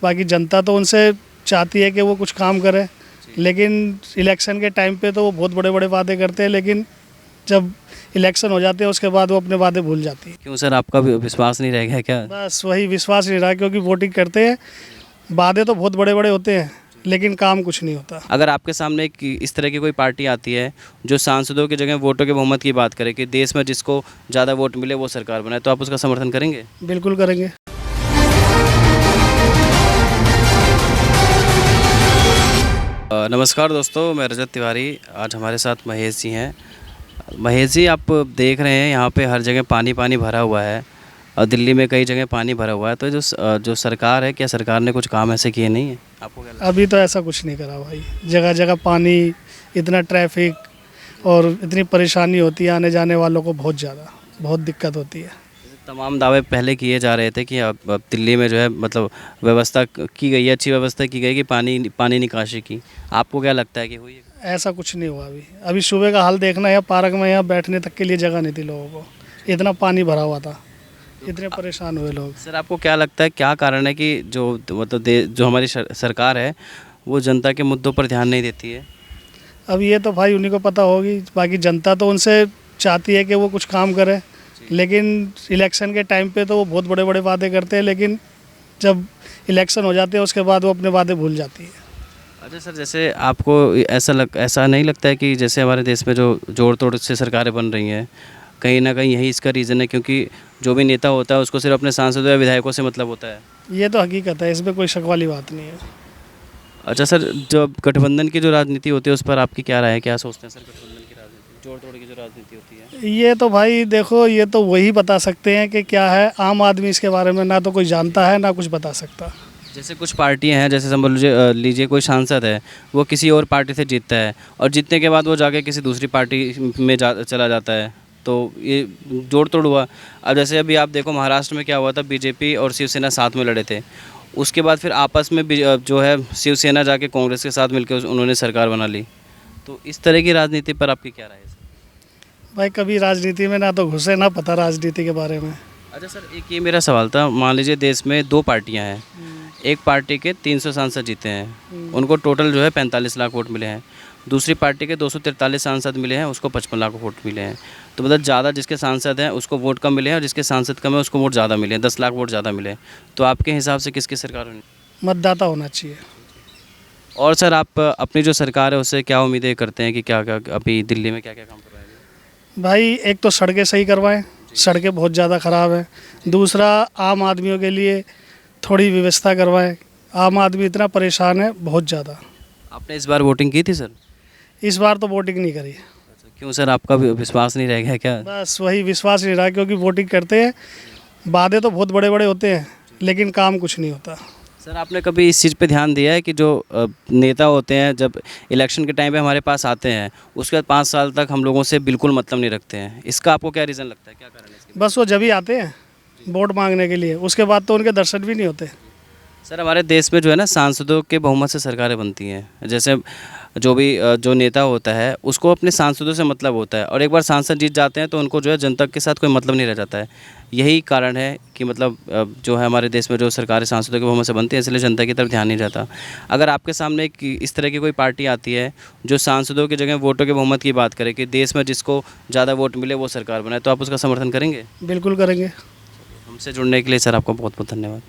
बाकी जनता तो उनसे चाहती है कि वो कुछ काम करे, लेकिन इलेक्शन के टाइम पे तो वो बहुत बड़े बड़े वादे करते हैं, लेकिन जब इलेक्शन हो जाते हैं उसके बाद वो अपने वादे भूल जाती है। क्यों सर, आपका विश्वास नहीं रह गया क्या? बस वही विश्वास नहीं रहा, क्योंकि वोटिंग करते हैं, वादे तो बहुत बड़े बड़े होते हैं लेकिन काम कुछ नहीं होता। अगर आपके सामने इस तरह की कोई पार्टी आती है जो सांसदों की जगह वोटों के बहुमत की बात करे कि देश में जिसको ज़्यादा वोट मिले वो सरकार बनाए, तो आप उसका समर्थन करेंगे? बिल्कुल करेंगे। नमस्कार दोस्तों, मैं रजत तिवारी। आज हमारे साथ महेश जी हैं। महेश जी, आप देख रहे हैं यहाँ पे हर जगह पानी पानी भरा हुआ है और दिल्ली में कई जगह पानी भरा हुआ है। तो जो सरकार है, क्या सरकार ने कुछ काम ऐसे किए नहीं है? आपको क्या लगता है? अभी तो ऐसा कुछ नहीं करा भाई। जगह जगह पानी, इतना ट्रैफिक और इतनी परेशानी होती है आने जाने वालों को, बहुत दिक्कत होती है। तमाम दावे पहले किए जा रहे थे कि अब दिल्ली में जो है मतलब व्यवस्था की गई है, अच्छी व्यवस्था की गई कि पानी निकासी की। आपको क्या लगता है कि हुई है? ऐसा कुछ नहीं हुआ अभी सुबह का हाल देखना है, पार्क में यहाँ बैठने तक के लिए जगह नहीं थी लोगों को, इतना पानी भरा हुआ था, इतने परेशान हुए लोग। सर, आपको क्या लगता है क्या कारण है कि जो मतलब जो हमारी सरकार है वो जनता के मुद्दों पर ध्यान नहीं देती है? अब ये तो भाई उन्हीं को पता होगी। बाकी जनता तो उनसे चाहती है कि वो कुछ काम करे, लेकिन इलेक्शन के टाइम पे तो वो बहुत बड़े बड़े वादे करते हैं, लेकिन जब इलेक्शन हो जाते हैं उसके बाद वो अपने वादे भूल जाती है। अच्छा सर, जैसे आपको ऐसा नहीं लगता है कि जैसे हमारे देश में जो जोड़ तोड़ से सरकारें बन रही हैं, कहीं ना कहीं यही इसका रीज़न है, क्योंकि जो भी नेता होता है उसको सिर्फ अपने सांसदों या विधायकों से मतलब होता है? ये तो हकीकत है, इसमें कोई शक वाली बात नहीं है। अच्छा सर, जो गठबंधन की जो राजनीति होती है उस पर आपकी क्या राय है? क्या सोचते हैं सर, गठबंधन की राजनीति, जोड़ तोड़ की जो राजनीति होती है? ये तो भाई देखो, ये तो वही बता सकते हैं कि क्या है। आम आदमी इसके बारे में ना तो कोई जानता है ना कुछ बता सकता। जैसे कुछ पार्टियां हैं, जैसे समझ लीजिए कोई सांसद है, वो किसी और पार्टी से जीतता है और जीतने के बाद वो जाके किसी दूसरी पार्टी में चला जाता है, तो ये जोड़ तोड़ हुआ। अब जैसे अभी आप देखो महाराष्ट्र में क्या हुआ था, बीजेपी और शिवसेना साथ में लड़े थे, उसके बाद फिर आपस में जो है शिवसेना जाके कांग्रेस के साथ मिलकर उन्होंने सरकार बना ली। तो इस तरह की राजनीति पर आपकी क्या राय है सर? भाई कभी राजनीति में ना तो घुसे, ना पता राजनीति के बारे में। अच्छा सर, एक ये मेरा सवाल था। मान लीजिए देश में दो पार्टियां हैं, एक पार्टी के 300 सांसद जीते हैं, उनको टोटल जो है 45 लाख वोट मिले हैं। दूसरी पार्टी के 243 सांसद मिले हैं, उसको 55 लाख वोट मिले हैं। तो मतलब ज़्यादा जिसके सांसद हैं उसको वोट कम मिले हैं और जिसके सांसद कम है उसको वोट ज़्यादा मिले हैं, 10 लाख वोट ज़्यादा मिले हैं। तो आपके हिसाब से किसकी सरकार होनी? मतदाता होना चाहिए। और सर, आप अपनी जो सरकार है उससे क्या उम्मीदें करते हैं कि क्या क्या अभी दिल्ली में क्या क्या काम करवाएंगे? भाई एक तो सड़कें सही करवाएं, सड़कें बहुत ज़्यादा ख़राब है। दूसरा, आम आदमियों के लिए थोड़ी व्यवस्था करवाएं। आम आदमी इतना परेशान है बहुत ज़्यादा। आपने इस बार वोटिंग की थी सर? इस बार तो वोटिंग नहीं करी। क्यों सर, आपका विश्वास नहीं रह गया क्या? बस वही विश्वास नहीं रहा, क्योंकि वोटिंग करते हैं, वादे तो बहुत बड़े बड़े होते हैं लेकिन काम कुछ नहीं होता। सर, आपने कभी इस चीज़ पे ध्यान दिया है कि जो नेता होते हैं जब इलेक्शन के टाइम पे हमारे पास आते हैं उसके बाद 5 साल तक हम लोगों से बिल्कुल मतलब नहीं रखते हैं? इसका आपको क्या रीज़न लगता है, क्या कारण है इसके? बस वो जब ही आते हैं वोट मांगने के लिए, उसके बाद तो उनके दर्शन भी नहीं होते। सर, हमारे देश में जो है ना सांसदों के बहुमत से सरकारें बनती हैं। जैसे जो नेता होता है उसको अपने सांसदों से मतलब होता है और एक बार सांसद जीत जाते हैं तो उनको जो है जनता के साथ कोई मतलब नहीं रह जाता है। यही कारण है कि मतलब जो है हमारे देश में जो सरकारें सांसदों के बहुमत से बनती है, इसलिए जनता की तरफ ध्यान नहीं जाता। अगर आपके सामने इस तरह की कोई पार्टी आती है जो सांसदों की जगह वोटों के बहुमत की बात करे कि देश में जिसको ज़्यादा वोट मिले वो सरकार बनाए, तो आप उसका समर्थन करेंगे? बिल्कुल करेंगे। हमसे जुड़ने के लिए सर आपका बहुत बहुत धन्यवाद।